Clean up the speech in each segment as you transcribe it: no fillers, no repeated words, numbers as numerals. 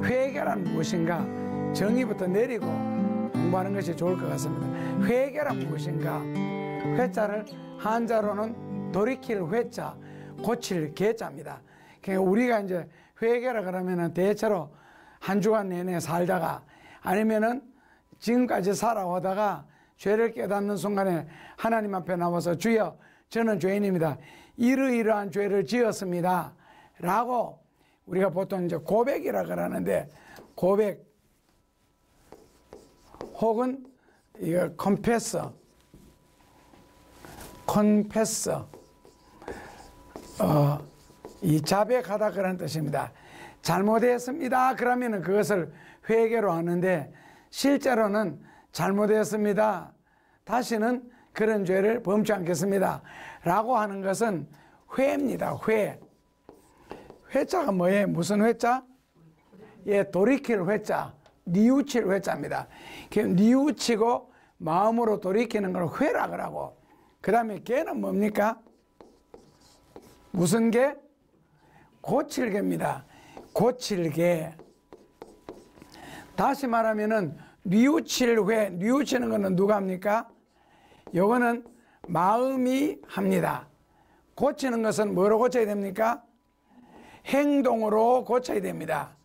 회개란 무엇인가 정의부터 내리고 공부하는 것이 좋을 것 같습니다. 회개란 무엇인가? 회자를 한자로는 돌이킬 회자, 고칠 개자입니다. 그러니까 우리가 이제 회개라 그러면은 대체로 한 주간 내내 살다가 아니면은 지금까지 살아오다가 죄를 깨닫는 순간에 하나님 앞에 나와서 주여 저는 죄인입니다. 이러이러한 죄를 지었습니다. 라고 우리가 보통 이제 고백이라 그러는데 고백 혹은 이거 confess 이 자백하다 그런 뜻입니다. 잘못했습니다. 그러면은 그것을 회개로 하는데 실제로는 잘못했습니다. 다시는 그런 죄를 범치 않겠습니다. 라고 하는 것은 회입니다. 회. 회자가 뭐예요? 무슨 회자? 예, 돌이킬 회자, 뉘우칠 회자입니다. 뉘우치고 마음으로 돌이키는 걸 회라 그러고, 그 다음에 개는 뭡니까? 무슨 개? 고칠개입니다. 고칠개. 다시 말하면은 뉘우칠 회, 뉘우치는 거는 누가 합니까? 요거는 마음이 합니다. 고치는 것은 뭐로 고쳐야 됩니까? 행동으로 고쳐야 됩니다.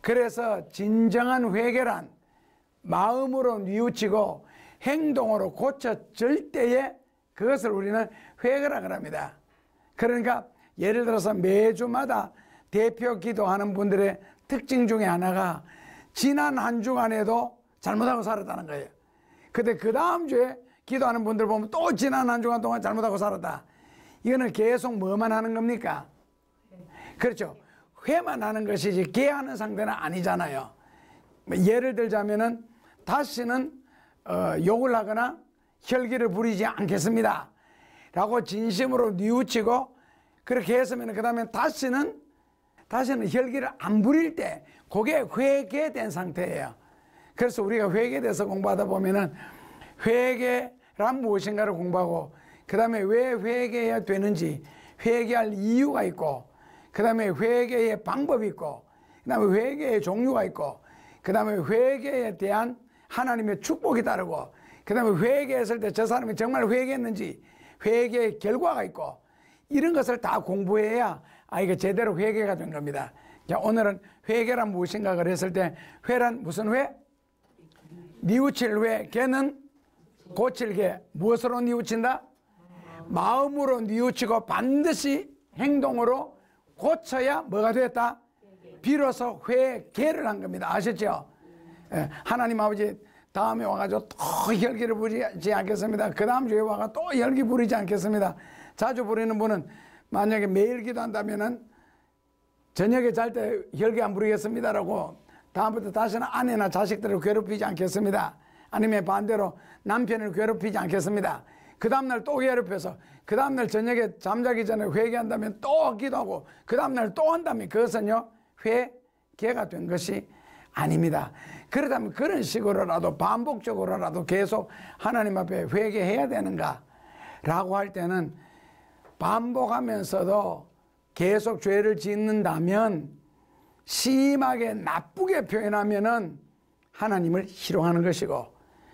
그래서 진정한 회개란 마음으로 뉘우치고 행동으로 고쳐질 때에 그것을 우리는 회개라고 합니다. 그러니까 예를 들어서 매주마다 대표 기도하는 분들의 특징 중에 하나가 지난 한 주간에도 잘못하고 살았다는 거예요. 근데 그 다음 주에 기도하는 분들 보면 또 지난 한 주간 동안 잘못하고 살았다. 이거는 계속 뭐만 하는 겁니까? 그렇죠. 회만 하는 것이지 개하는 상태는 아니잖아요. 예를 들자면은 다시는 욕을 하거나 혈기를 부리지 않겠습니다 라고 진심으로 뉘우치고 그렇게 했으면 그 다음에 다시는 혈기를 안 부릴 때 그게 회개된 상태예요. 그래서 우리가 회개에 대해서 공부하다 보면은 회개란 무엇인가를 공부하고 그 다음에 왜 회개해야 되는지 회개할 이유가 있고 그 다음에 회개의 방법이 있고 그 다음에 회개의 종류가 있고 그 다음에 회개에 대한 하나님의 축복이 따르고 그 다음에 회개했을 때 저 사람이 정말 회개했는지 회개의 결과가 있고 이런 것을 다 공부해야 이게 제대로 회개가 된 겁니다. 자, 오늘은 회개란 무엇인가 그랬을 때 회란 무슨 회? 뉘우칠 회. 개는 고칠 개. 무엇으로 뉘우친다? 마음으로 뉘우치고 반드시 행동으로 고쳐야 뭐가 됐다? 비로소 회개를 한 겁니다. 아셨죠? 예, 하나님 아버지 다음에 와가지고 또 혈기를 부리지 않겠습니다. 그 다음 주에 와가 또 혈기 부리지 않겠습니다. 자주 부리는 분은 만약에 매일 기도한다면은 저녁에 잘 때 혈기 안 부리겠습니다라고 다음부터 다시는 아내나 자식들을 괴롭히지 않겠습니다. 아니면 반대로 남편을 괴롭히지 않겠습니다. 그 다음날 또 괴롭혀서 그 다음날 저녁에 잠자기 전에 회개한다면 또 기도하고 그 다음날 또 한다면 그것은요 회개가 된 것이 아닙니다. 그렇다면 그런 식으로라도 반복적으로라도 계속 하나님 앞에 회개해야 되는가 라고 할 때는 반복하면서도 계속 죄를 짓는다면 심하게 나쁘게 표현하면은 하나님을 희롱하는 것이고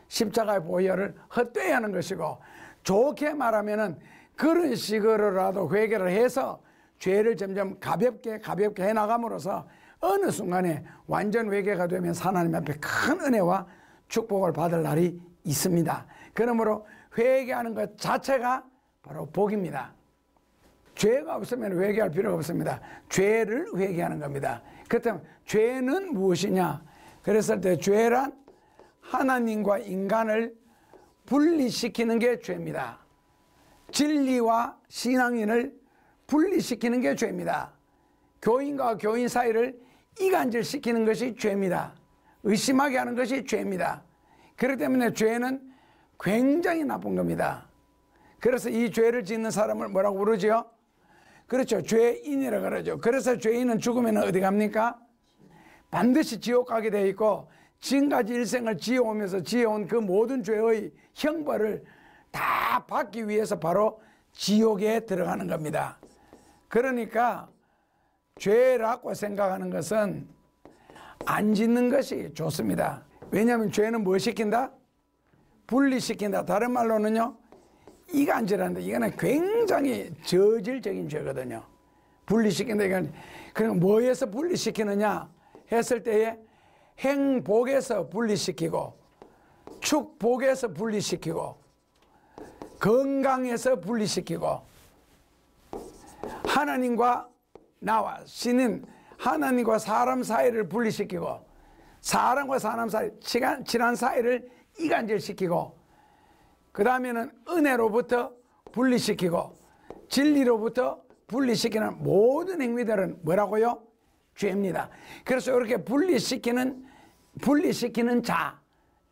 십자가의 보혈을 헛되이 하는 것이고 좋게 말하면은 그런 식으로라도 회개를 해서 죄를 점점 가볍게 해나감으로써 어느 순간에 완전 회개가 되면 하나님 앞에 큰 은혜와 축복을 받을 날이 있습니다. 그러므로 회개하는 것 자체가 바로 복입니다. 죄가 없으면 회개할 필요가 없습니다. 죄를 회개하는 겁니다. 그렇다면 죄는 무엇이냐? 그랬을 때 죄란 하나님과 인간을 분리시키는 게 죄입니다. 진리와 신앙인을 분리시키는 게 죄입니다. 교인과 교인 사이를 이간질시키는 것이 죄입니다. 의심하게 하는 것이 죄입니다. 그렇기 때문에 죄는 굉장히 나쁜 겁니다. 그래서 이 죄를 짓는 사람을 뭐라고 부르죠? 그렇죠. 죄인이라고 그러죠. 그래서 죄인은 죽으면 어디 갑니까? 반드시 지옥 가게 되어 있고 지금까지 일생을 지어오면서 지어온 그 모든 죄의 형벌을 다 받기 위해서 바로 지옥에 들어가는 겁니다. 그러니까 죄라고 생각하는 것은 안 짓는 것이 좋습니다. 왜냐하면 죄는 뭐 시킨다? 분리시킨다. 다른 말로는요, 이간질한다. 이거는 굉장히 저질적인 죄거든요. 분리시킨다. 이건 그럼 뭐에서 분리시키느냐 했을 때에 행복에서 분리시키고, 축복에서 분리시키고, 건강에서 분리시키고, 하나님과 나와 신인 하나님과 사람 사이를 분리시키고, 사람과 사람 사이 친한 사이를 이간질시키고, 그 다음에는 은혜로부터 분리시키고 진리로부터 분리시키는 모든 행위들은 뭐라고요? 죄입니다. 그래서 이렇게 분리시키는 자,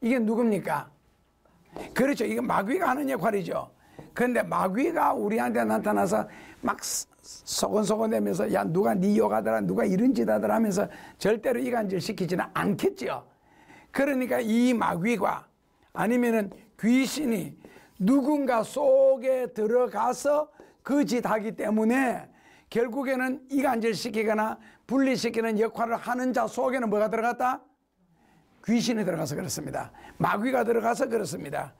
이게 누굽니까? 그렇죠. 이게 마귀가 하는 역할이죠. 그런데 마귀가 우리한테 나타나서 막 소곤소곤대면서 야 누가 네 욕하더라, 누가 이런 짓 하더라 하면서 절대로 이간질 시키지는 않겠죠. 그러니까 이 마귀가 아니면은 귀신이 누군가 속에 들어가서 그 짓 하기 때문에 결국에는 이간질 시키거나 분리시키는 역할을 하는 자 속에는 뭐가 들어갔다? 귀신이 들어가서 그렇습니다. 마귀가 들어가서 그렇습니다.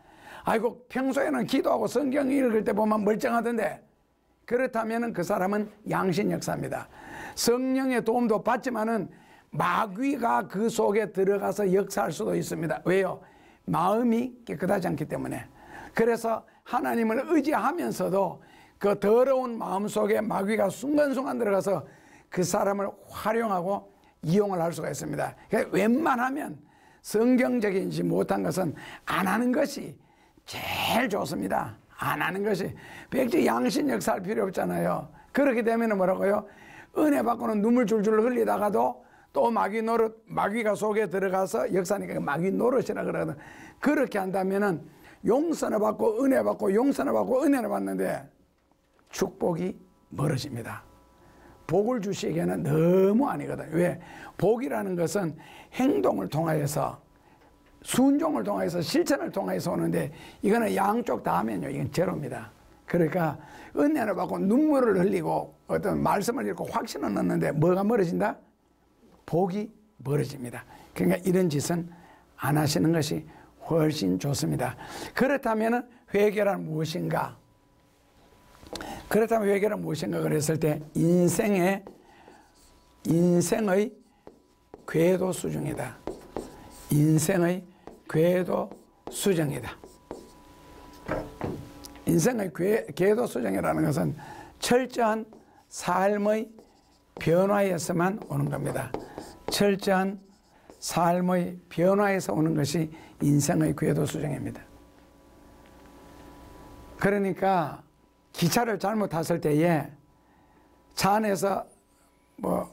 아이고 평소에는 기도하고 성경 읽을 때 보면 멀쩡하던데, 그렇다면 그 사람은 양신 역사입니다. 성령의 도움도 받지만은 마귀가 그 속에 들어가서 역사할 수도 있습니다. 왜요? 마음이 깨끗하지 않기 때문에. 그래서 하나님을 의지하면서도 그 더러운 마음 속에 마귀가 순간순간 들어가서 그 사람을 활용하고 이용을 할 수가 있습니다. 그러니까 웬만하면 성경적이지 못한 것은 안 하는 것이 제일 좋습니다. 안 하는 것이. 백지 양심 역사할 필요 없잖아요. 그렇게 되면 뭐라고요? 은혜 받고는 눈물 줄줄 흘리다가도 또 마귀가 속에 들어가서 역사니까 마귀 노릇이라 그러거든. 그렇게 한다면은 용서를 받고 은혜 받고 용서를 받고 은혜를 받는데 축복이 멀어집니다. 복을 주시기에는 너무 아니거든. 왜? 복이라는 것은 행동을 통하여서, 순종을 통해서, 실천을 통해서 오는데, 이거는 양쪽 다 하면요, 이건 제로입니다. 그러니까 은혜를 받고 눈물을 흘리고 어떤 말씀을 읽고 확신을 얻는데 뭐가 멀어진다? 복이 멀어집니다. 그러니까 이런 짓은 안 하시는 것이 훨씬 좋습니다. 그렇다면 회개란 무엇인가? 그렇다면 회개란 무엇인가 그랬을 때 인생의 궤도 수정이다. 인생의 궤도 수정이다. 인생의 궤도 수정이라는 것은 철저한 삶의 변화에서만 오는 겁니다. 철저한 삶의 변화에서 오는 것이 인생의 궤도 수정입니다. 그러니까 기차를 잘못 탔을 때에 차 안에서 뭐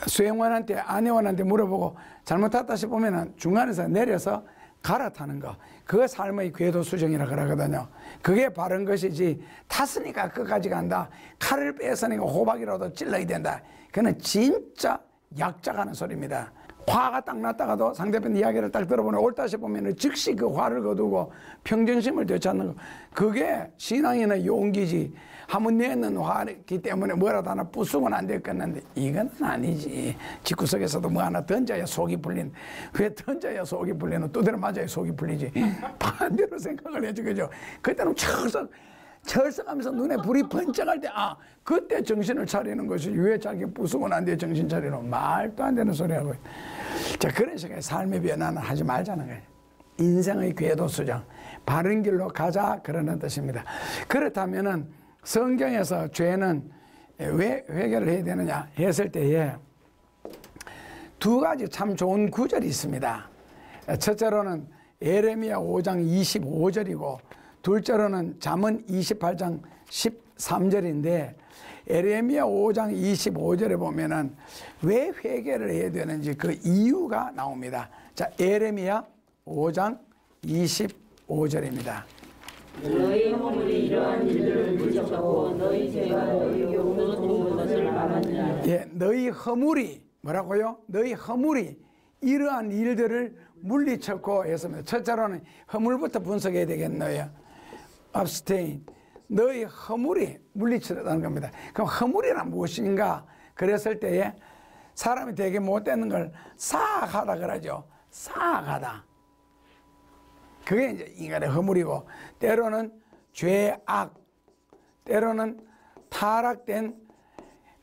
수행원한테 안내원한테 물어보고 잘못 탔다 싶으면 중간에서 내려서 갈아타는 거, 그거 삶의 궤도 수정이라 그러거든요. 그게 바른 것이지 탔으니까 끝까지 간다, 칼을 뺐으니까 호박이라도 찔러야 된다, 그거는 진짜 약자가 하는 소리입니다. 화가 딱 났다가도 상대편 이야기를 딱 들어보면 옳다 싶으면 즉시 그 화를 거두고 평정심을 되찾는 거, 그게 신앙인의 용기지. 한번 내는 화기 때문에 뭐라도 하나 부수면 안 되겠는데 이건 아니지. 집구석에서도 뭐 하나 던져야 속이 풀린, 왜 던져야 속이 풀리는, 두드려 맞아야 속이 풀리지. 반대로 생각을 해줘. 그죠? 그때는 철썩하면서 눈에 불이 번쩍할 때, 그때 정신을 차리는 것이, 왜 자기 부수고 난 뒤에 정신 차리는, 말도 안 되는 소리 하고. 자, 그런 식의 삶의 변화는 하지 말자는 거예요. 인생의 궤도 수정, 바른 길로 가자, 그러는 뜻입니다. 그렇다면은 성경에서 죄는 왜 회개를 해야 되느냐 했을 때에 두 가지 참 좋은 구절이 있습니다. 첫째로는 예레미야 5장 25절이고 둘째로는 잠언 28장 13절인데, 예레미야 5장 25절에 보면은 왜 회개를 해야 되는지 그 이유가 나옵니다. 자, 예레미야 5장 25절입니다. 너희 허물이 이러한 일들을 물리쳤고 너희 죄가 너희 용으로 도는 것을 막았느니라. 예, 너희 허물이 뭐라고요? 너희 허물이 이러한 일들을 물리쳤고 했습니다. 첫째로는 허물부터 분석해야 되겠네요. abstain. 너희 허물이 물리쳤다는 겁니다. 그럼 허물이란 무엇인가 그랬을 때에 사람이 되게 못되는 걸 사악하다 그러죠. 사악하다. 그게 이제 인간의 허물이고, 때로는 죄악, 때로는 타락된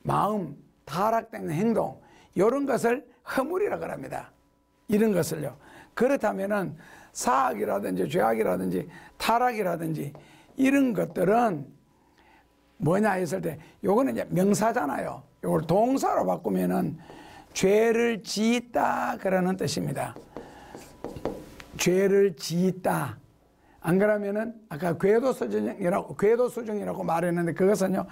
마음, 타락된 행동, 이런 것을 허물이라고 합니다. 이런 것을요. 그렇다면은 사악이라든지 죄악이라든지 타락이라든지 이런 것들은 뭐냐 했을 때, 요거는 이제 명사잖아요. 요걸 동사로 바꾸면은 죄를 짓다 그러는 뜻입니다. 죄를 짓다. 안 그러면은 아까 궤도수정이라고 말했는데, 그것은요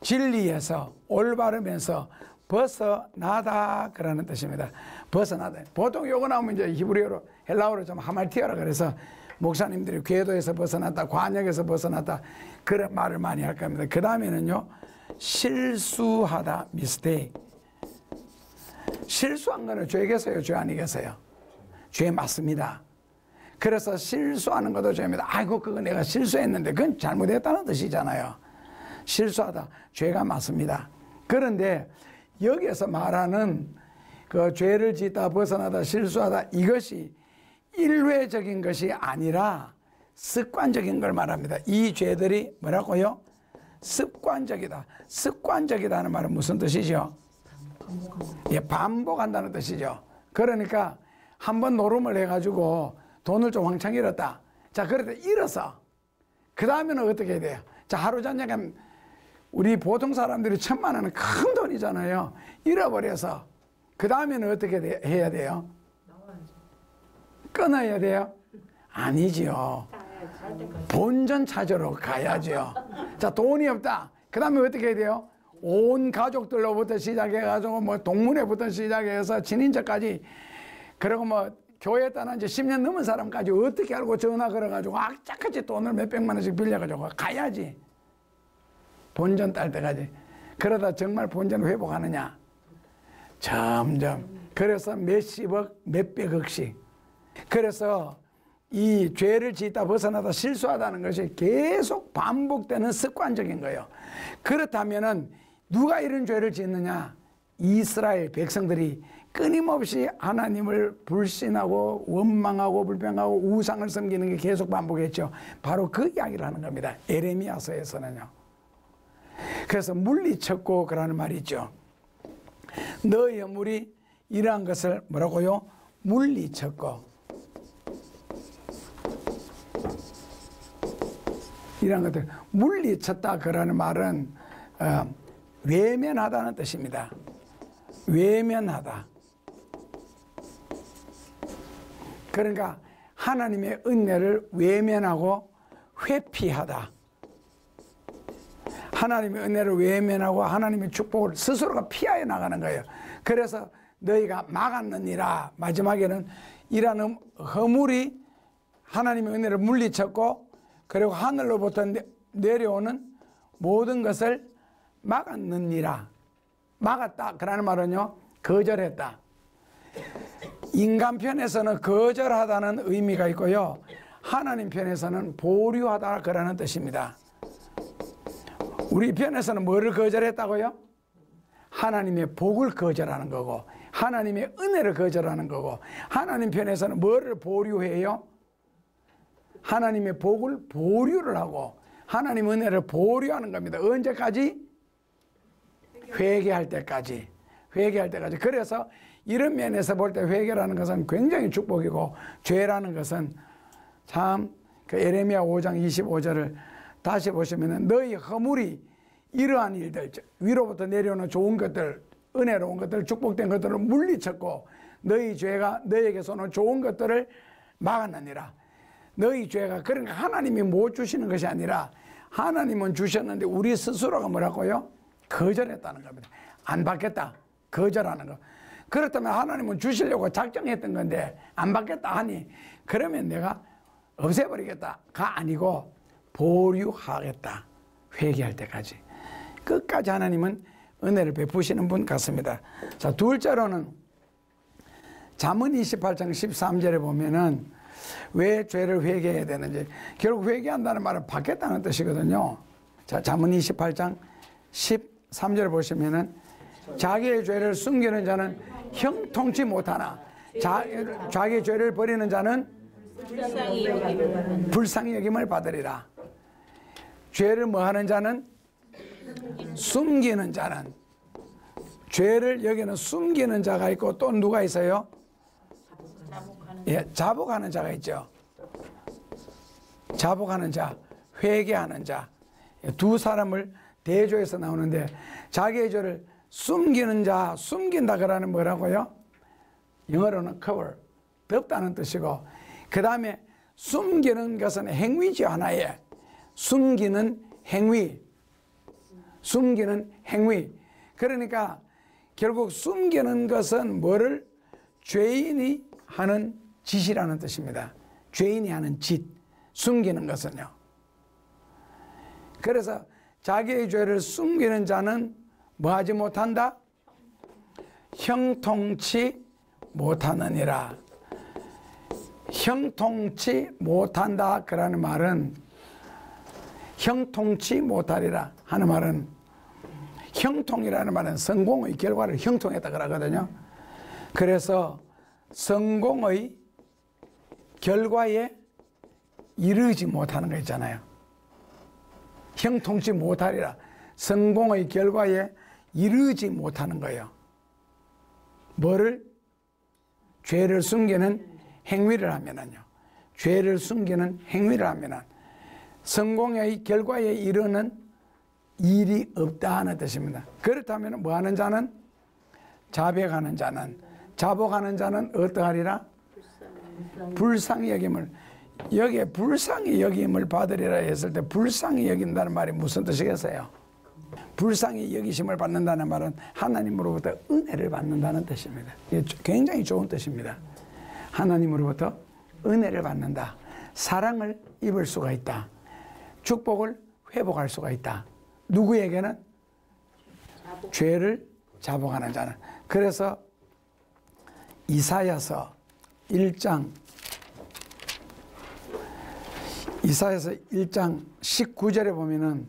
진리에서 올바르면서 벗어나다 그러는 뜻입니다. 벗어나다. 보통 요거 나오면 이제 히브리어로, 헬라어로 좀 하말티어라 그래서 목사님들이 궤도에서 벗어났다, 관역에서 벗어났다 그런 말을 많이 할 겁니다. 그 다음에는요 실수하다, 미스테이크. 실수한 거는 죄겠어요, 죄 아니겠어요? 죄 맞습니다. 그래서 실수하는 것도 죄입니다. 아이고 그거 내가 실수했는데, 그건 잘못했다는 뜻이잖아요. 실수하다, 죄가 맞습니다. 그런데 여기에서 말하는 그 죄를 짓다, 벗어나다, 실수하다, 이것이 일회적인 것이 아니라 습관적인 걸 말합니다. 이 죄들이 뭐라고요? 습관적이다. 습관적이다는 말은 무슨 뜻이죠? 예, 반복한다는 뜻이죠. 그러니까 한번 노름을 해가지고 돈을 좀 왕창 잃었다. 자, 그럴 때 잃어서 그 다음에는 어떻게 해야 돼요? 자, 하루 저녁에 우리 보통 사람들이 1,000만 원은 큰 돈이잖아요. 잃어버려서 그 다음에는 어떻게 해야 돼요? 끊어야 돼요? 아니지요. 본전 찾으러 가야죠. 자, 돈이 없다. 그 다음에 어떻게 해야 돼요? 온 가족들로부터 시작해가지고 뭐 동문회부터 시작해서 친인척까지, 그리고 뭐 교회 떠난 지 10년 넘은 사람까지 어떻게 알고 전화 걸어가지고 악착같이 돈을 몇백만 원씩 빌려가지고 가야지. 본전 딸 때까지. 그러다 정말 본전 회복하느냐? 점점. 그래서 몇십억, 몇백억씩. 그래서 이 죄를 짓다, 벗어나다, 실수하다는 것이 계속 반복되는 습관적인 거예요. 그렇다면은 누가 이런 죄를 짓느냐? 이스라엘 백성들이 끊임없이 하나님을 불신하고 원망하고 불평하고 우상을 섬기는 게 계속 반복했죠. 바로 그 이야기를 하는 겁니다. 에레미야서에서는요. 그래서 물리쳤고 그라는 말이 있죠. 너의 허물이 이러한 것을 뭐라고요? 물리쳤고. 이런 것들 물리쳤다 그라는 말은 외면하다는 뜻입니다. 외면하다. 그러니까 하나님의 은혜를 외면하고 회피하다. 하나님의 은혜를 외면하고 하나님의 축복을 스스로가 피하여 나가는 거예요. 그래서 너희가 막았느니라. 마지막에는 이라는 허물이 하나님의 은혜를 물리쳤고, 그리고 하늘로부터 내려오는 모든 것을 막았느니라. 막았다 그라는 말은요, 거절했다. 인간 편에서는 거절하다는 의미가 있고요, 하나님 편에서는 보류하다 그라는 뜻입니다. 우리 편에서는 뭐를 거절했다고요? 하나님의 복을 거절하는 거고, 하나님의 은혜를 거절하는 거고, 하나님 편에서는 뭐를 보류해요? 하나님의 복을 보류를 하고 하나님 은혜를 보류하는 겁니다. 언제까지? 회개할 때까지. 회개할 때까지. 그래서 이런 면에서 볼 때 회개라는 것은 굉장히 축복이고, 죄라는 것은 참, 그 에레미야 5장 25절을 다시 보시면은 너희 허물이 이러한 일들, 위로부터 내려오는 좋은 것들, 은혜로운 것들, 축복된 것들을 물리쳤고, 너희 죄가 너희에게서 오는 좋은 것들을 막았느니라. 너희 죄가, 그러니까 하나님이 못 주시는 것이 아니라 하나님은 주셨는데 우리 스스로가 뭐라고요? 거절했다는 겁니다. 안 받겠다. 거절하는 거. 그렇다면 하나님은 주시려고 작정했던 건데 안 받겠다 하니, 그러면 내가 없애버리겠다가 아니고 보류하겠다. 회개할 때까지. 끝까지 하나님은 은혜를 베푸시는 분 같습니다. 자, 둘째로는 잠언 28장 13절에 보면은 왜 죄를 회개해야 되는지, 결국 회개한다는 말은 받겠다는 뜻이거든요. 자, 잠언 28장 13절 보시면은 자기의 죄를 숨기는 자는 형통치 못하나 자기의 죄를 버리는 자는 불쌍히 여김을 받으리라. 죄를 뭐하는 자는 숨기는 자는, 죄를 여기는 숨기는 자가 있고 또 누가 있어요? 예, 자복하는 자가 있죠. 자복하는 자, 회개하는 자, 두 사람을 대조해서 나오는데, 자기의 죄를 숨기는 자, 숨긴다 그러는 뭐라고요? 영어로는 cover, 덮다는 뜻이고, 그 다음에 숨기는 것은 행위죠. 하나의 숨기는 행위, 숨기는 행위. 그러니까 결국 숨기는 것은 뭐를? 죄인이 하는 짓이라는 뜻입니다. 죄인이 하는 짓, 숨기는 것은요. 그래서 자기의 죄를 숨기는 자는 뭐하지 못한다? 형통치 못하느니라. 형통치 못한다 그라는 말은, 형통치 못하리라 하는 말은, 형통이라는 말은 성공의 결과를 형통했다 그러거든요. 그래서 성공의 결과에 이르지 못하는 거 있잖아요. 형통치 못하리라. 성공의 결과에 이르지 못하는 거예요. 뭐를? 죄를 숨기는 행위를 하면은요. 죄를 숨기는 행위를 하면은 성공의 결과에 이르는 일이 없다 하는 뜻입니다. 그렇다면 뭐 하는 자는? 자백하는 자는, 자복하는 자는 어떠하리라? 불쌍히 여김을. 여기에 불쌍히 여김을 받으리라 했을 때 불쌍히 여긴다는 말이 무슨 뜻이겠어요? 불쌍히 여기심을 받는다는 말은 하나님으로부터 은혜를 받는다는 뜻입니다. 이게 굉장히 좋은 뜻입니다. 하나님으로부터 은혜를 받는다. 사랑을 입을 수가 있다. 축복을 회복할 수가 있다. 누구에게는? 죄를 자복하는 자는. 그래서 이사야서 1장 19절에 보면은,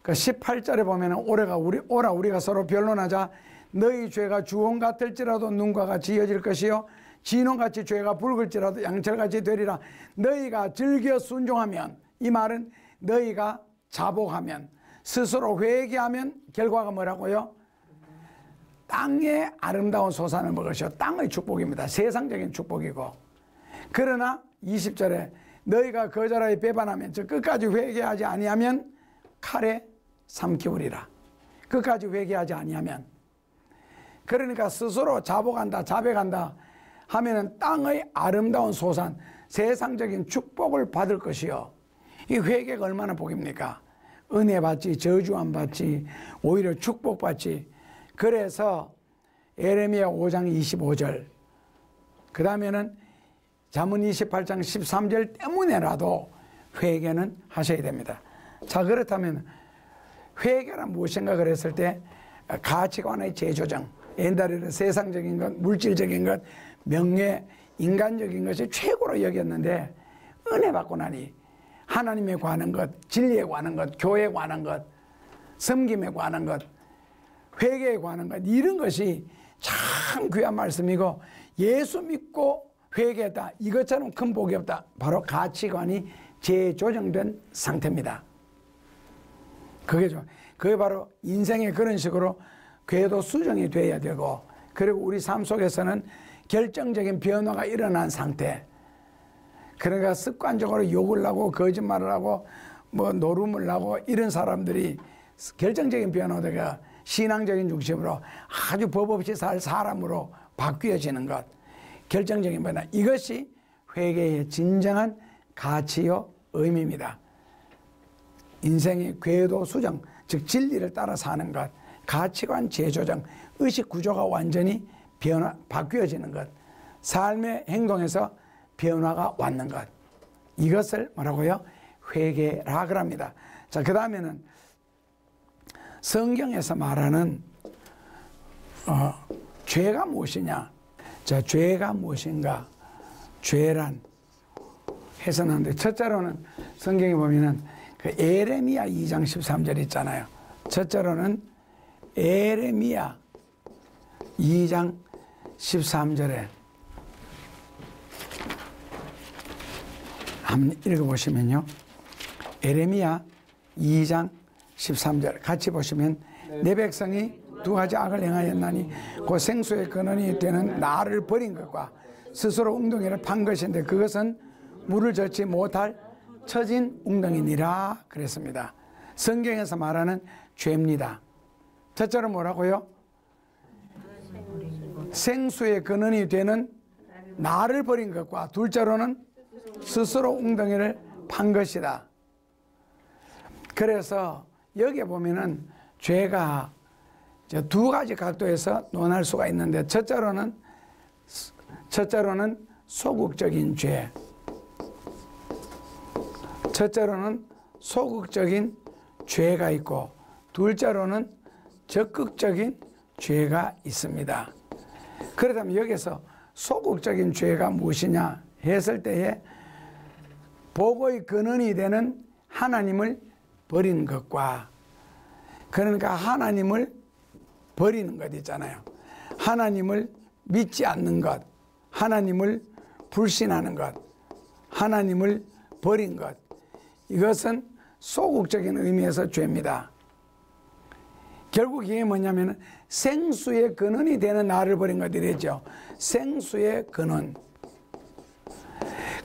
그 18절에 보면은 오라 우리가 서로 변론하자. 너희 죄가 주홍 같을지라도 눈과 같이 이어질 것이요 진홍같이 죄가 붉을지라도 양철같이 되리라. 너희가 즐겨 순종하면, 이 말은 너희가 자복하면, 스스로 회개하면 결과가 뭐라고요? 땅의 아름다운 소산을 먹으시오. 땅의 축복입니다. 세상적인 축복이고. 그러나 20절에 너희가 거절하여 배반하면, 즉 끝까지 회개하지 아니하면 칼에 삼키우리라. 끝까지 회개하지 아니하면. 그러니까 스스로 자복한다, 자백한다 하면은 땅의 아름다운 소산, 세상적인 축복을 받을 것이요. 이 회개가 얼마나 복입니까? 은혜 받지, 저주 안 받지, 오히려 축복 받지. 그래서 예레미야 5장 25절, 그 다음에는 잠언 28장 13절 때문에라도 회개는 하셔야 됩니다. 자, 그렇다면 회개란 무엇인가 그랬을 때, 가치관의 재조정, 옛날에는 세상적인 것, 물질적인 것, 명예, 인간적인 것이 최고로 여겼는데, 은혜 받고 나니 하나님에 관한 것, 진리에 관한 것, 교회에 관한 것, 섬김에 관한 것, 회개에 관한 것, 이런 것이 참 귀한 말씀이고, 예수 믿고 회개했다, 이것처럼 큰 복이 없다. 바로 가치관이 재조정된 상태입니다. 그게 바로 인생에 그런 식으로 궤도 수정이 돼야 되고, 그리고 우리 삶 속에서는 결정적인 변화가 일어난 상태. 그러니까 습관적으로 욕을 하고 거짓말을 하고 뭐 노름을 하고 이런 사람들이 결정적인 변화가 신앙적인 중심으로 아주 법 없이 살 사람으로 바뀌어지는 것, 결정적인 변화, 이것이 회개의 진정한 가치요 의미입니다. 인생의 궤도 수정, 즉 진리를 따라 사는 것, 가치관 재조정, 의식 구조가 완전히 바뀌어지는 것, 삶의 행동에서 변화가 왔는 것, 이것을 뭐라고요? 회개라 그럽니다. 자, 그 다음에는 성경에서 말하는 죄가 무엇이냐? 자, 죄가 무엇인가? 죄란 해석하는데, 첫째로는 성경에 보면은 그 에레미야 2장 13절 있잖아요. 첫째로는 에레미야 2장 13절에 한번 읽어보시면요. 에레미야 2장 13절 같이 보시면 내 백성이 두 가지 악을 행하였나니 곧 생수의 근원이 되는 나를 버린 것과 스스로 웅덩이를 판 것인데 그것은 물을 젓지 못할 처진 웅덩이니라 그랬습니다. 성경에서 말하는 죄입니다. 첫째로 뭐라고요? 생수의 근원이 되는 나를 버린 것과 둘째로는 스스로 웅덩이를 판 것이다. 그래서 여기에 보면은 죄가 두 가지 각도에서 논할 수가 있는데 첫째로는 소극적인 죄. 첫째로는 소극적인 죄가 있고 둘째로는 적극적인 죄가 있습니다. 그렇다면 여기서 소극적인 죄가 무엇이냐 했을 때에 복의 근원이 되는 하나님을 버리는 것과 그러니까 하나님을 버리는 것 있잖아요. 하나님을 믿지 않는 것, 하나님을 불신하는 것, 하나님을 버린 것, 이것은 소극적인 의미에서 죄입니다. 결국 이게 뭐냐면 생수의 근원이 되는 나를 버린 것들이죠. 생수의 근원.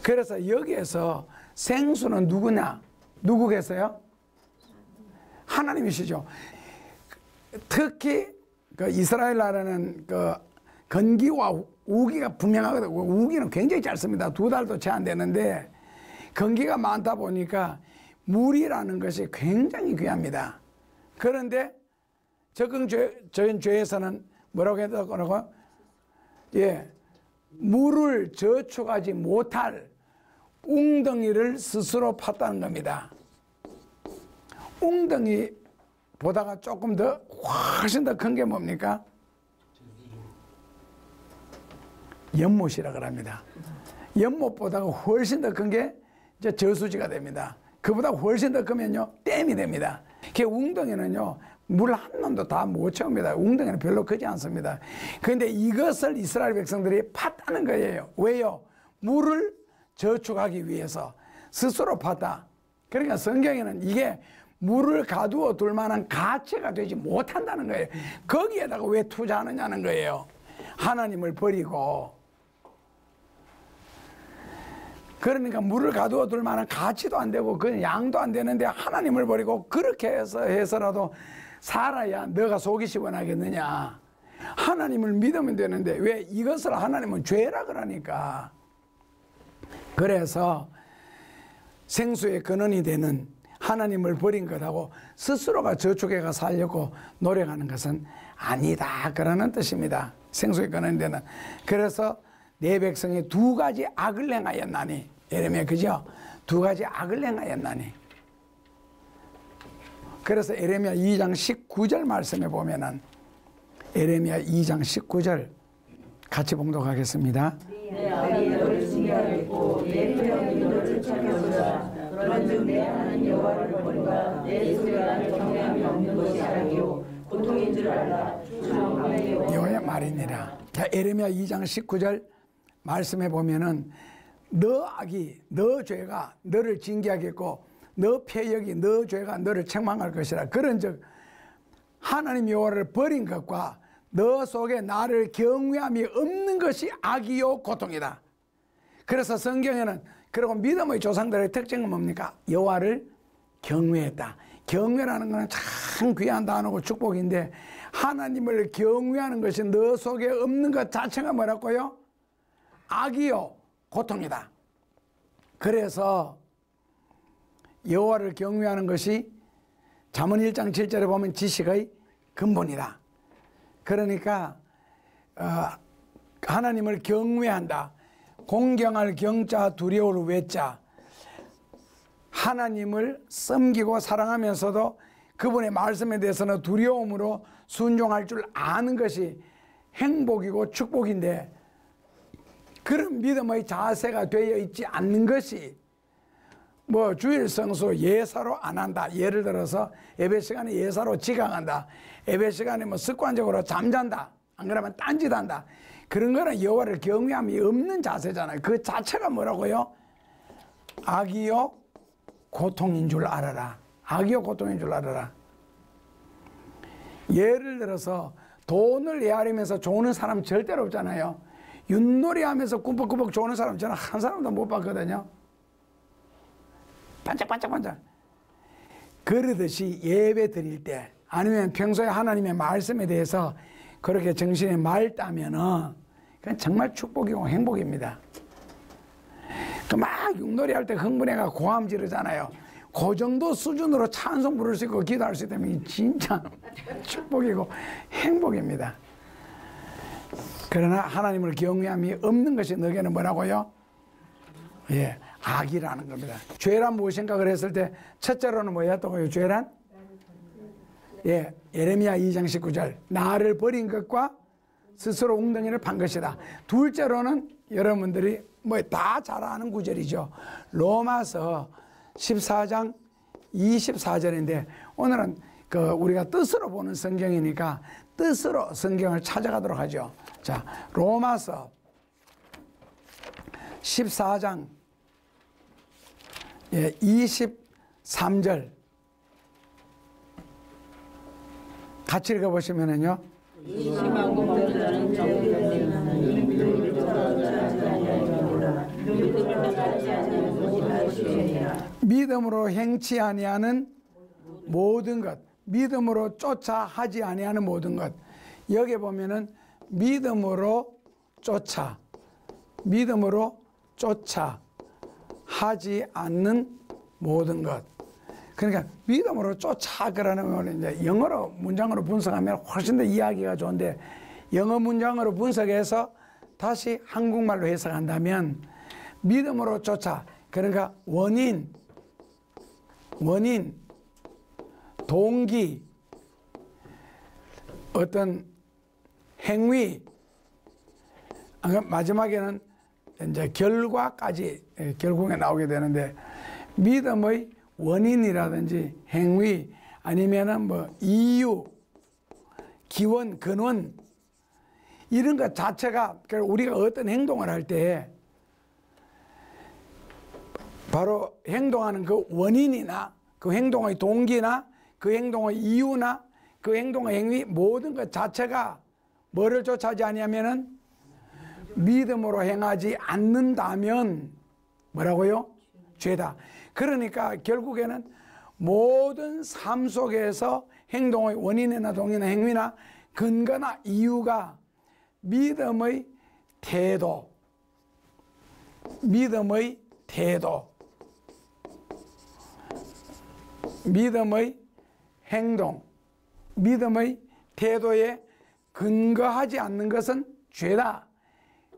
그래서 여기에서 생수는 누구냐? 누구겠어요? 하나님이시죠. 특히 그 이스라엘 나라는 그 건기와 우기가 분명하거든요. 우기는 굉장히 짧습니다. 2달도 채 안 되는데 건기가 많다 보니까 물이라는 것이 굉장히 귀합니다. 그런데 적극적인 죄에서는 뭐라고 해야 되나요? 예, 물을 저축하지 못할 웅덩이를 스스로 팠다는 겁니다. 웅덩이 보다가 조금 더 훨씬 더 큰 게 뭡니까? 연못이라고 합니다. 연못보다가 훨씬 더 큰 게 이제 저수지가 됩니다. 그보다 훨씬 더 크면요 댐이 됩니다. 그 웅덩이는요 물 한 놈도 다 못 채웁니다. 웅덩이는 별로 크지 않습니다. 그런데 이것을 이스라엘 백성들이 팠다는 거예요. 왜요? 물을 저축하기 위해서 스스로 팠다. 그러니까 성경에는 이게 물을 가두어 둘 만한 가치가 되지 못한다는 거예요. 거기에다가 왜 투자하느냐는 거예요. 하나님을 버리고. 그러니까 물을 가두어 둘 만한 가치도 안 되고 그 양도 안 되는데 하나님을 버리고 그렇게 해서라도 살아야 너가 속이 시원하겠느냐. 하나님을 믿으면 되는데 왜 이것을 하나님은 죄라 그러니까. 그래서 생수의 근원이 되는 하나님을 버린 것하고 스스로가 저축해가 살려고 노력하는 것은 아니다 그러는 뜻입니다. 생수의 근원이 되는. 그래서 내 백성이 두 가지 악을 행하였나니. 예레미야 그죠? 두 가지 악을 행하였나니. 그래서 예레미야 2장 19절 말씀에 보면은 예레미야 2장 19절 같이 봉독하겠습니다. 내 악이 너를 징계하겠고 내 표형이 너를 쫓아내오리라. 그런즉 내 하나님 여호와를 버리라. 내 속에 나를 경외함이 없는 것이 악이요 고통인 줄 알라. 여호와의 말이니라. 자, 예레미야 2장 19절 말씀해 보면은 너 악이 너 죄가 너를 징계하겠고 너 패역이 너 죄가 너를 책망할 것이라. 그런즉 하나님 여호와를 버린 것과 너 속에 나를 경외함이 없는 것이 악이요 고통이다. 그래서 성경에는 그리고 믿음의 조상들의 특징은 뭡니까? 여호와를 경외했다. 경외라는 것은 참 귀한 단어고 축복인데 하나님을 경외하는 것이 너 속에 없는 것 자체가 뭐라고요? 악이요 고통이다. 그래서 여호와를 경외하는 것이 잠언 1장 7절에 보면 지식의 근본이다. 그러니까 하나님을 경외한다. 공경할 경자 두려울 외자. 하나님을 섬기고 사랑하면서도 그분의 말씀에 대해서는 두려움으로 순종할 줄 아는 것이 행복이고 축복인데 그런 믿음의 자세가 되어 있지 않는 것이 뭐 주일 성수 예사로 안 한다. 예를 들어서 예배 시간에 예사로 지각한다. 예배 시간에 뭐 습관적으로 잠잔다. 안 그러면 딴짓한다. 그런 거는 여호와를 경외함이 없는 자세잖아요. 그 자체가 뭐라고요? 악이요 고통인 줄 알아라. 악이요 고통인 줄 알아라. 예를 들어서 돈을 헤아리면서 조는 사람 절대로 없잖아요. 윷놀이 하면서 꾸벅꾸벅 조는 사람 저는 한 사람도 못 봤거든요. 반짝반짝반짝. 그러듯이 예배 드릴 때 아니면 평소에 하나님의 말씀에 대해서 그렇게 정신에 맑다면은 그건 정말 축복이고 행복입니다. 막 윷놀이 할 때 흥분해가 고함 지르잖아요. 그 정도 수준으로 찬송 부를 수 있고 기도할 수 있다면 진짜 축복이고 행복입니다. 그러나 하나님을 경외함이 없는 것이 너에게는 뭐라고요? 예, 악이라는 겁니다. 죄란 무엇인가 그랬을 때 첫째로는 뭐였다고요? 죄란? 예, 예레미야 2장 19절 나를 버린 것과 스스로 웅덩이를 판 것이다. 둘째로는 여러분들이 뭐 다 잘 아는 구절이죠. 로마서 14장 24절인데 오늘은 우리가 뜻으로 보는 성경이니까 뜻으로 성경을 찾아가도록 하죠. 자, 로마서 14장 23절 같이 읽어보시면은요. 믿음으로 행치 아니하는 모든 것, 믿음으로 쫓아 하지 아니하는 모든 것. 여기 보면은 믿음으로 쫓아 하지 않는 모든 것. 그러니까 믿음으로 쫓아 그러는 걸 이제 영어로 문장으로 분석하면 훨씬 더 이해하기가 좋은데 영어 문장으로 분석해서 다시 한국말로 해석한다면 믿음으로 쫓아, 그러니까 원인, 동기, 어떤 행위, 마지막에는 이제 결과까지 결국에 나오게 되는데 믿음의 원인이라든지 행위 아니면은 뭐 이유, 기원, 근원 이런 것 자체가 우리가 어떤 행동을 할 때 바로 행동하는 그 원인이나 그 행동의 동기나 그 행동의 이유나 그 행동의 행위 모든 것 자체가 뭐를 쫓아하지 아니하면은 믿음으로 행하지 않는다면 뭐라고요? 죄다. 그러니까 결국에는 모든 삶 속에서 행동의 원인이나 동기나 행위나 근거나 이유가 믿음의 태도, 믿음의 행동, 믿음의 태도에 근거하지 않는 것은 죄다.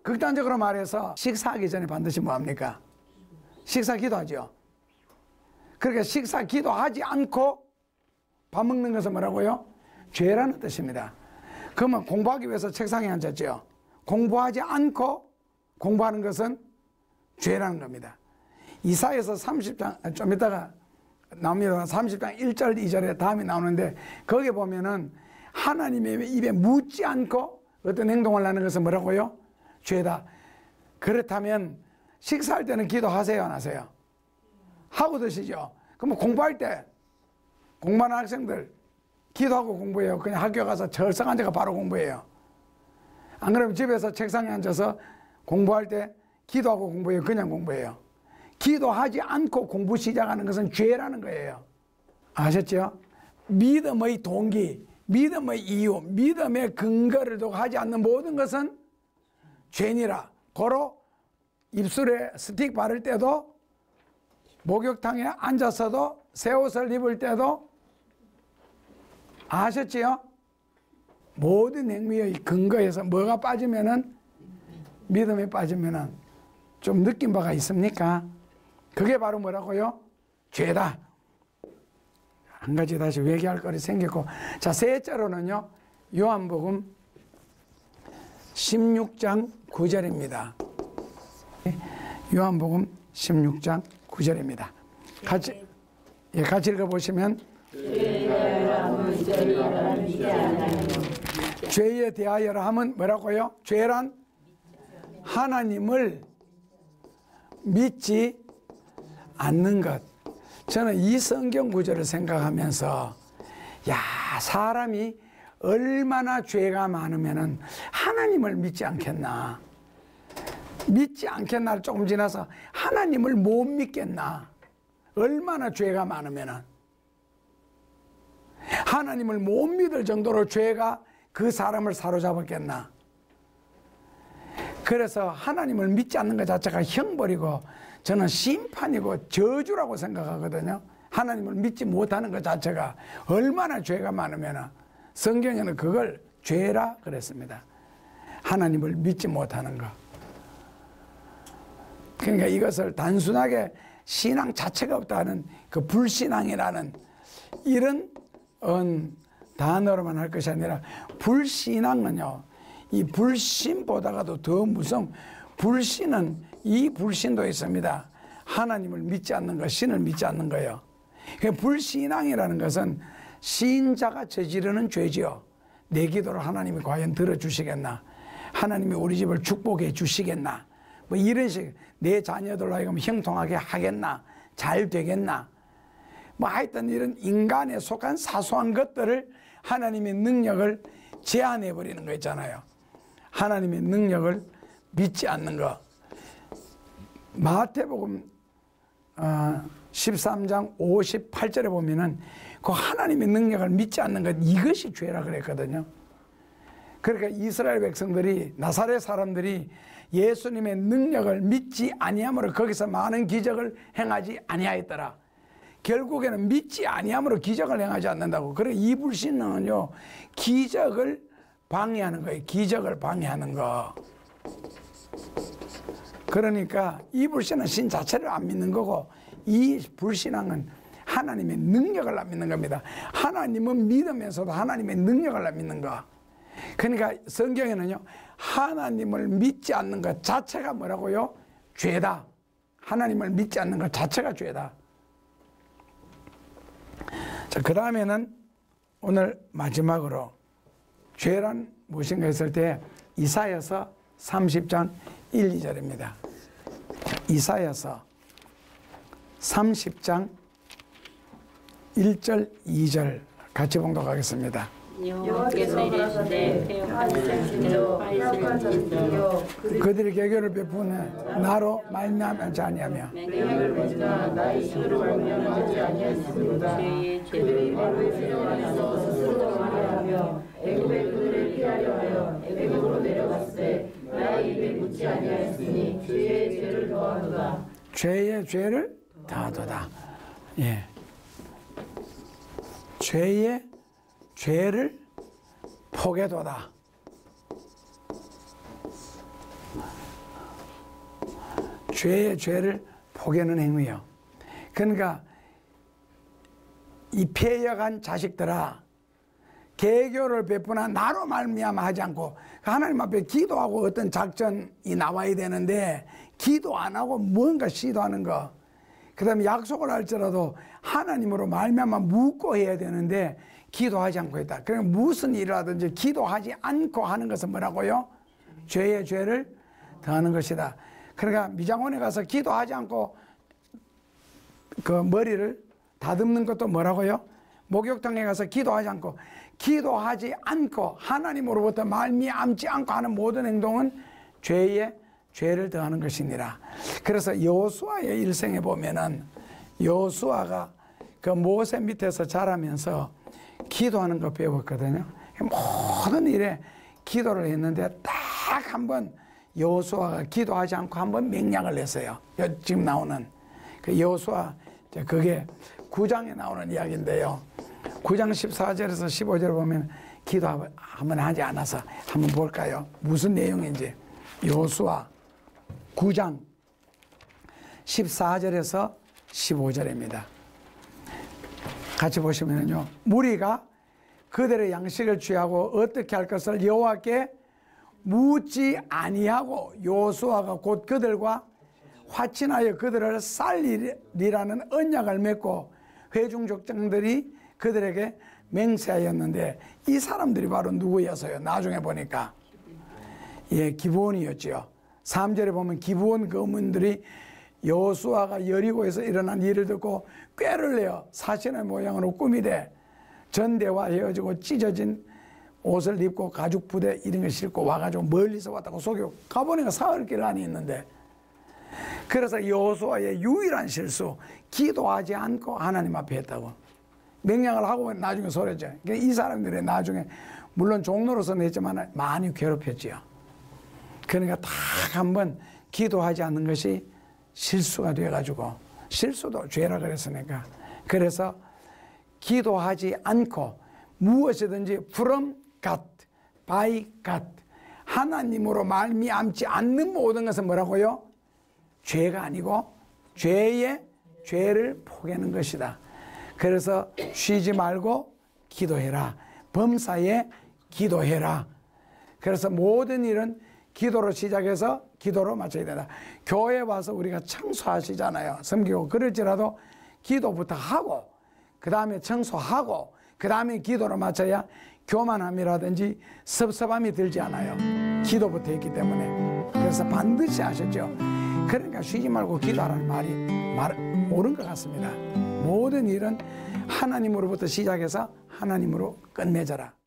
극단적으로 말해서 식사하기 전에 반드시 뭐합니까? 식사 기도하죠. 그러니까 식사 기도하지 않고 밥 먹는 것은 뭐라고요? 죄라는 뜻입니다. 그러면 공부하기 위해서 책상에 앉았죠. 공부하지 않고 공부하는 것은 죄라는 겁니다. 이사야서 30장 좀 이따가 나옵니다. 30장 1절 2절에 다음에 나오는데 거기에 보면은 하나님의 입에 묻지 않고 어떤 행동을 하는 것은 뭐라고요? 죄다. 그렇다면 식사할 때는 기도하세요, 안 하세요? 하고 드시죠. 그럼 공부할 때 공부하는 학생들 기도하고 공부해요? 그냥 학교 가서 절상 앉아가 바로 공부해요? 안 그러면 집에서 책상에 앉아서 공부할 때 기도하고 공부해요? 그냥 공부해요? 기도하지 않고 공부 시작하는 것은 죄라는 거예요. 아셨죠? 믿음의 동기, 믿음의 이유, 믿음의 근거를 두고 하지 않는 모든 것은 죄니라. 고로 입술에 스틱 바를 때도 목욕탕에 앉아서도 새 옷을 입을 때도 아셨지요? 모든 행위의 근거에서 뭐가 빠지면은 믿음이 빠지면은 좀 느낀 바가 있습니까? 그게 바로 뭐라고요? 죄다. 한 가지 다시 회개할 거리 생겼고, 자, 셋째로는요, 요한복음 16장 9절입니다. 요한복음 16장 9절입니다. 같이 읽어보시면 죄에 대하여라 하면 뭐라고요? 죄란 하나님을 믿지 않는 것. 저는 이 성경 구절을 생각하면서 야, 사람이 얼마나 죄가 많으면은 하나님을 믿지 않겠나, 믿지 않겠나를 조금 지나서 하나님을 못 믿겠나. 얼마나 죄가 많으면은 하나님을 못 믿을 정도로 죄가 그 사람을 사로잡았겠나. 그래서 하나님을 믿지 않는 것 자체가 형벌이고 저는 심판이고 저주라고 생각하거든요. 하나님을 믿지 못하는 것 자체가 얼마나 죄가 많으면 성경에는 그걸 죄라 그랬습니다. 하나님을 믿지 못하는 것. 그러니까 이것을 단순하게 신앙 자체가 없다는 그 불신앙이라는 이런 단어로만 할 것이 아니라 불신앙은요, 이 불신보다가도 더 무서운 불신은 이 불신도 있습니다. 하나님을 믿지 않는 것, 신을 믿지 않는 거예요. 불신앙이라는 것은 신자가 저지르는 죄지요. 내 기도를 하나님이 과연 들어주시겠나, 하나님이 우리 집을 축복해 주시겠나, 뭐 이런 식, 내 자녀들로 하여금 형통하게 하겠나, 잘 되겠나, 뭐 하여튼 이런 인간에 속한 사소한 것들을 하나님의 능력을 제한해 버리는 거 있잖아요. 하나님의 능력을 믿지 않는 거. 마태복음 13장 58절에 보면은 그 하나님의 능력을 믿지 않는 것, 이것이 죄라 그랬거든요. 그러니까 이스라엘 백성들이, 나사렛 사람들이 예수님의 능력을 믿지 아니함으로 거기서 많은 기적을 행하지 아니하였더라. 결국에는 믿지 아니함으로 기적을 행하지 않는다고. 그래, 이 불신은요, 기적을 방해하는 거예요. 기적을 방해하는 거. 그러니까 이 불신은 신 자체를 안 믿는 거고, 이 불신앙은 하나님의 능력을 안 믿는 겁니다. 하나님은 믿으면서도 하나님의 능력을 안 믿는 거. 그러니까 성경에는요, 하나님을 믿지 않는 것 자체가 뭐라고요? 죄다. 하나님을 믿지 않는 것 자체가 죄다. 자, 그 다음에는 오늘 마지막으로 죄란 무엇인가 했을 때 이사야서 30장 1, 2절입니다. 이사야서 30장 1절, 2절 같이 봉독하겠습니다. 여호와께서 이르시되 태역한 자들이여 그들이 개교를 베푸는 나로 말미암지 아니하며 내가 그러나 나의 힘으로 말미암지 아니하였으므로다. 그들이 바로의 세력 안에서 스스로 정하여 애굽에 그들을 피하려 하여 애굽으로 내려갔을 나의 입에 묻지 아니하였으니 죄의 죄를 더하도다. 죄의 죄를 더하도다. 예. 죄의 죄를 포개도다. 죄의 죄를 포개는 행위요. 그러니까 이 패역한 자식들아, 개교를 베푸나 나로 말미암아 하지 않고 하나님 앞에 기도하고 어떤 작전이 나와야 되는데 기도 안 하고 뭔가 시도하는 거, 그 다음에 약속을 할지라도 하나님으로 말미암아 묻고 해야 되는데 기도하지 않고 있다. 그러니까 무슨 일을 하든지 기도하지 않고 하는 것은 뭐라고요? 죄의 죄를 더하는 것이다. 그러니까 미장원에 가서 기도하지 않고 그 머리를 다듬는 것도 뭐라고요? 목욕탕에 가서 기도하지 않고 하나님으로부터 말미암지 않고 하는 모든 행동은 죄의 죄를 더하는 것이니라. 그래서 여호수아의 일생에 보면은 여호수아가 그 모세 밑에서 자라면서 기도하는 거 배웠거든요. 모든 일에 기도를 했는데 딱 한 번 여호수아가 기도하지 않고 한 번 맹약을 냈어요. 지금 나오는 그 여호수아, 그게 9장에 나오는 이야기인데요. 9장 14절에서 15절 보면 기도 한번 하지 않아서 한번 볼까요? 무슨 내용인지. 여호수아 9장 14절에서 15절입니다. 같이 보시면요, 무리가 그들의 양식을 취하고 어떻게 할 것을 여호와께 묻지 아니하고 여호수아가 곧 그들과 화친하여 그들을 살리리라는 언약을 맺고 회중 족장들이 그들에게 맹세하였는데 이 사람들이 바로 누구였어요? 나중에 보니까 예, 기브온이었지요. 3절에 보면 기브온 거민들이 여호수아가 여리고에서 일어난 일을 듣고 꾀를 내어 사신의 모양으로 꾸미되 전대와 헤어지고 찢어진 옷을 입고 가죽 부대 이런 걸 싣고 와가지고 멀리서 왔다고 속이고 가보니까 사흘길 안에 있는데, 그래서 여호수아의 유일한 실수, 기도하지 않고 하나님 앞에 했다고 명령을 하고 나중에 소리죠. 이 사람들이 나중에 물론 종로로서는 했지만 많이 괴롭혔지요. 그러니까 딱 한번 기도하지 않는 것이 실수가 돼가지고, 실수도 죄라 그랬으니까, 그래서 기도하지 않고 무엇이든지 from God, by God, 하나님으로 말미암지 않는 모든 것은 뭐라고요? 죄가 아니고 죄를 포기하는 것이다. 그래서 쉬지 말고 기도해라. 범사에 기도해라. 그래서 모든 일은 기도로 시작해서 기도로 마쳐야 된다. 교회 와서 우리가 청소하시잖아요. 섬기고 그럴지라도 기도부터 하고 그 다음에 청소하고 그 다음에 기도로 마쳐야 교만함이라든지 섭섭함이 들지 않아요. 기도부터 했기 때문에. 그래서 반드시 하셨죠. 그러니까 쉬지 말고 기도하라는 말이 옳은 것 같습니다. 모든 일은 하나님으로부터 시작해서 하나님으로 끝맺어라.